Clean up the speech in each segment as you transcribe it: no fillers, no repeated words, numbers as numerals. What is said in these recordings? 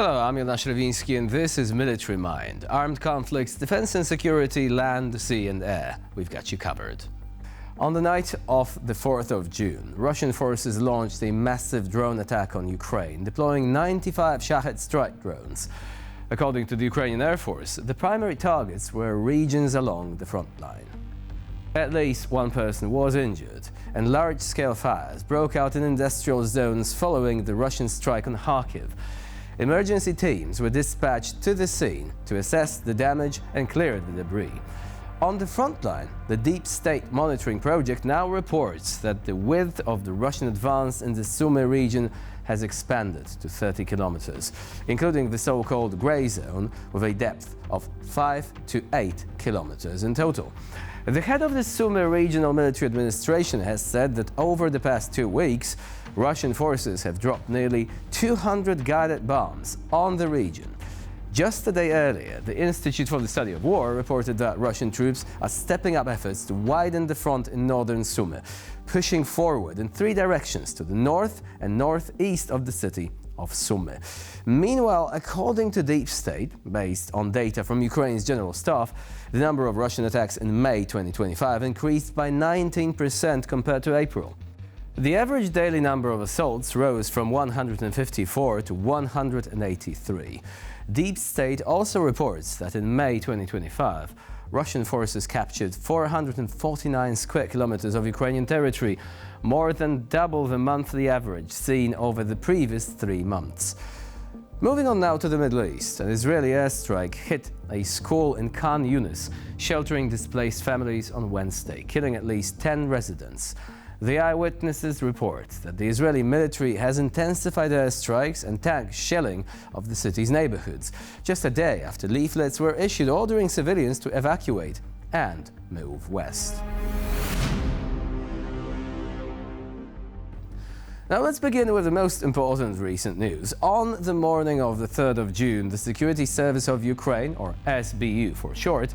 Hello, I'm Jonasz Rewinski and this is Military Mind. Armed conflicts, defense and security, land, sea and air. We've got you covered. On the night of the 4th of June, Russian forces launched a massive drone attack on Ukraine, deploying 95 Shahed strike drones. According to the Ukrainian Air Force, the primary targets were regions along the front line. At least one person was injured, and large-scale fires broke out in industrial zones following the Russian strike on Kharkiv. Emergency teams were dispatched to the scene to assess the damage and clear the debris. On the front line, the Deep State Monitoring Project now reports that the width of the Russian advance in the Sumy region has expanded to 30 kilometers, including the so-called grey zone with a depth of 5 to 8 kilometers in total. The head of the Sumy Regional Military Administration has said that over the past 2 weeks, Russian forces have dropped nearly 200 guided bombs on the region. Just a day earlier, the Institute for the Study of War reported that Russian troops are stepping up efforts to widen the front in northern Sumy, pushing forward in 3 directions to the north and northeast of the city of Sumy. Meanwhile, according to Deep State, based on data from Ukraine's General Staff, the number of Russian attacks in May 2025 increased by 19% compared to April. The average daily number of assaults rose from 154 to 183. Deep State also reports that in May 2025, Russian forces captured 449 square kilometers of Ukrainian territory, more than double the monthly average seen over the previous 3 months. Moving on now to the Middle East, an Israeli airstrike hit a school in Khan Yunis, sheltering displaced families on Wednesday, killing at least 10 residents. The eyewitnesses report that the Israeli military has intensified airstrikes and tank shelling of the city's neighborhoods, just a day after leaflets were issued ordering civilians to evacuate and move west. Now let's begin with the most important recent news. On the morning of the 3rd of June, the Security Service of Ukraine, or SBU for short,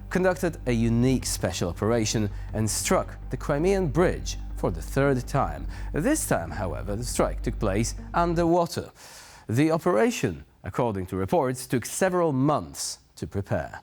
conducted a unique special operation and struck the Crimean Bridge for the 3rd time. This time, however, the strike took place underwater. The operation, according to reports, took several months to prepare.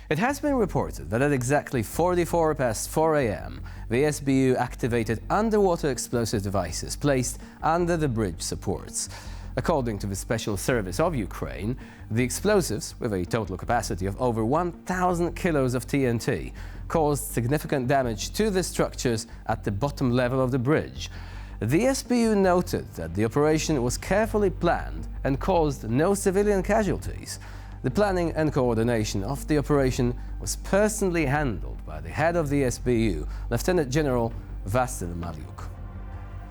It has been reported that at exactly 44 past 4 a.m., the SBU activated underwater explosive devices placed under the bridge supports. According to the Special Service of Ukraine, the explosives, with a total capacity of over 1,000 kilos of TNT, caused significant damage to the structures at the bottom level of the bridge. The SBU noted that the operation was carefully planned and caused no civilian casualties. The planning and coordination of the operation was personally handled by the head of the SBU, Lieutenant General Vasyl Mariuk.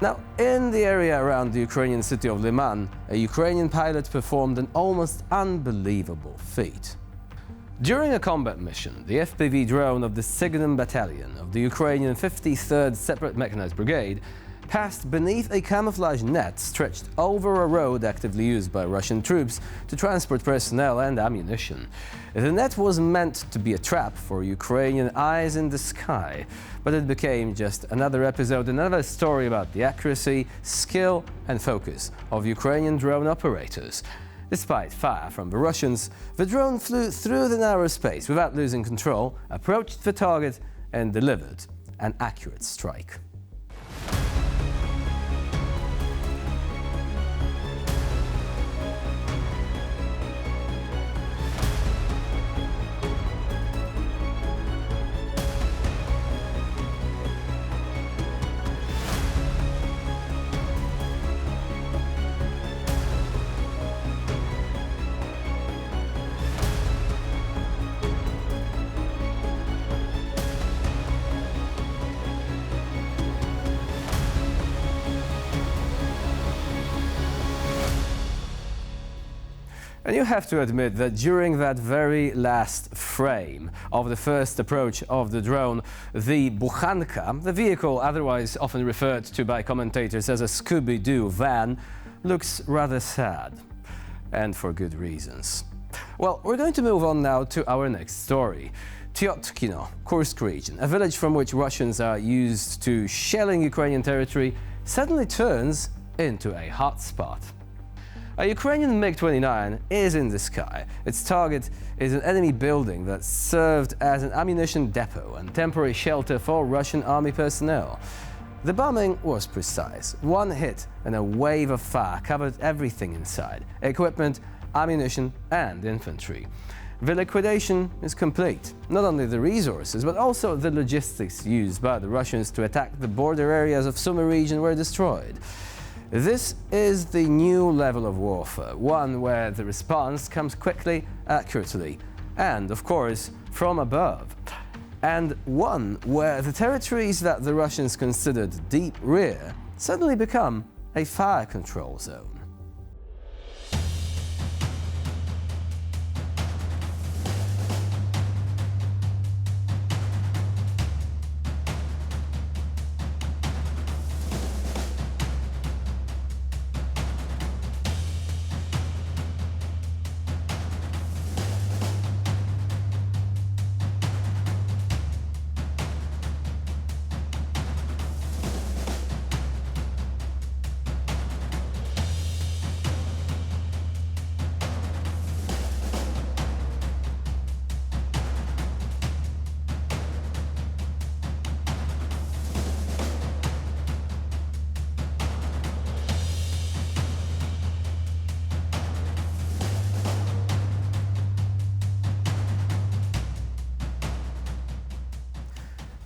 Now, in the area around the Ukrainian city of Liman, a Ukrainian pilot performed an almost unbelievable feat. During a combat mission, the FPV drone of the Signum Battalion of the Ukrainian 53rd Separate Mechanized Brigade passed beneath a camouflage net stretched over a road actively used by Russian troops to transport personnel and ammunition. The net was meant to be a trap for Ukrainian eyes in the sky, but it became just another episode, another story about the accuracy, skill and focus of Ukrainian drone operators. Despite fire from the Russians, the drone flew through the narrow space without losing control, approached the target and delivered an accurate strike. And you have to admit that during that very last frame of the first approach of the drone, the Buchanka, the vehicle otherwise often referred to by commentators as a Scooby-Doo van, looks rather sad, and for good reasons. Well, we're going to move on now to our next story. Tyotkino, Kursk region, a village from which Russians are used to shelling Ukrainian territory, suddenly turns into a hotspot. A Ukrainian MiG-29 is in the sky. Its target is an enemy building that served as an ammunition depot and temporary shelter for Russian army personnel. The bombing was precise. One hit and a wave of fire covered everything inside: equipment, ammunition and infantry. The liquidation is complete. Not only the resources, but also the logistics used by the Russians to attack the border areas of Sumy region were destroyed. This is the new level of warfare, one where the response comes quickly, accurately, and, of course, from above. And one where the territories that the Russians considered deep rear suddenly become a fire control zone.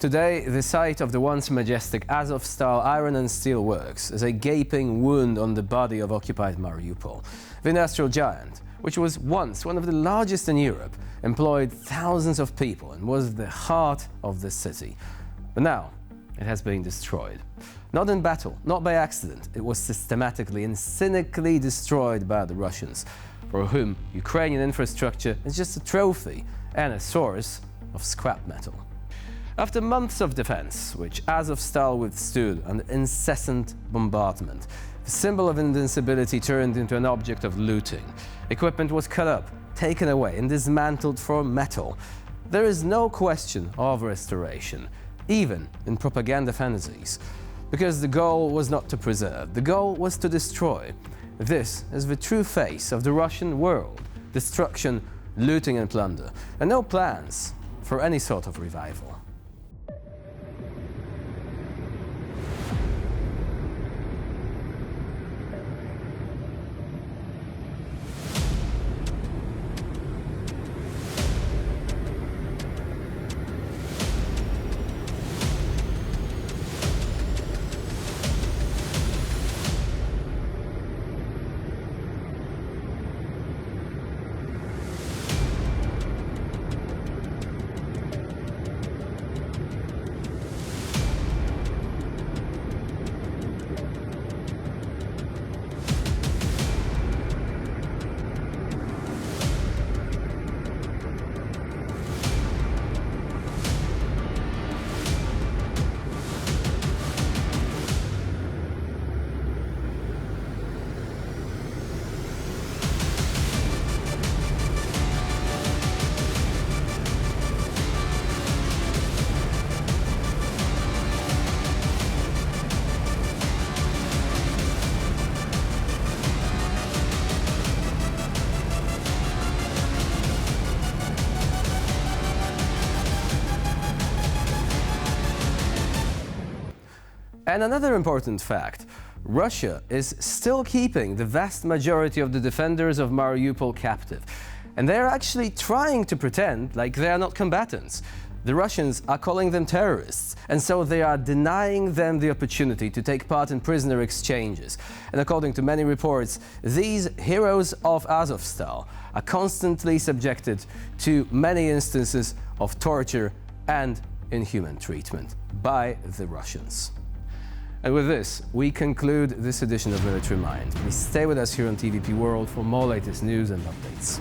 Today, the site of the once majestic Azovstal iron and steel works is a gaping wound on the body of occupied Mariupol. The industrial giant, which was once one of the largest in Europe, employed thousands of people and was the heart of the city. But now, it has been destroyed. Not in battle, not by accident. It was systematically and cynically destroyed by the Russians, for whom Ukrainian infrastructure is just a trophy and a source of scrap metal. After months of defense, which Azovstal withstood under incessant bombardment, the symbol of invincibility turned into an object of looting. Equipment was cut up, taken away and dismantled for metal. There is no question of restoration, even in propaganda fantasies, because the goal was not to preserve, the goal was to destroy. This is the true face of the Russian world: destruction, looting and plunder, and no plans for any sort of revival. And another important fact: Russia is still keeping the vast majority of the defenders of Mariupol captive. And they are actually trying to pretend like they are not combatants. The Russians are calling them terrorists, and so they are denying them the opportunity to take part in prisoner exchanges. And according to many reports, these heroes of Azovstal are constantly subjected to many instances of torture and inhuman treatment by the Russians. And with this, we conclude this edition of Military Mind. Please stay with us here on TVP World for more latest news and updates.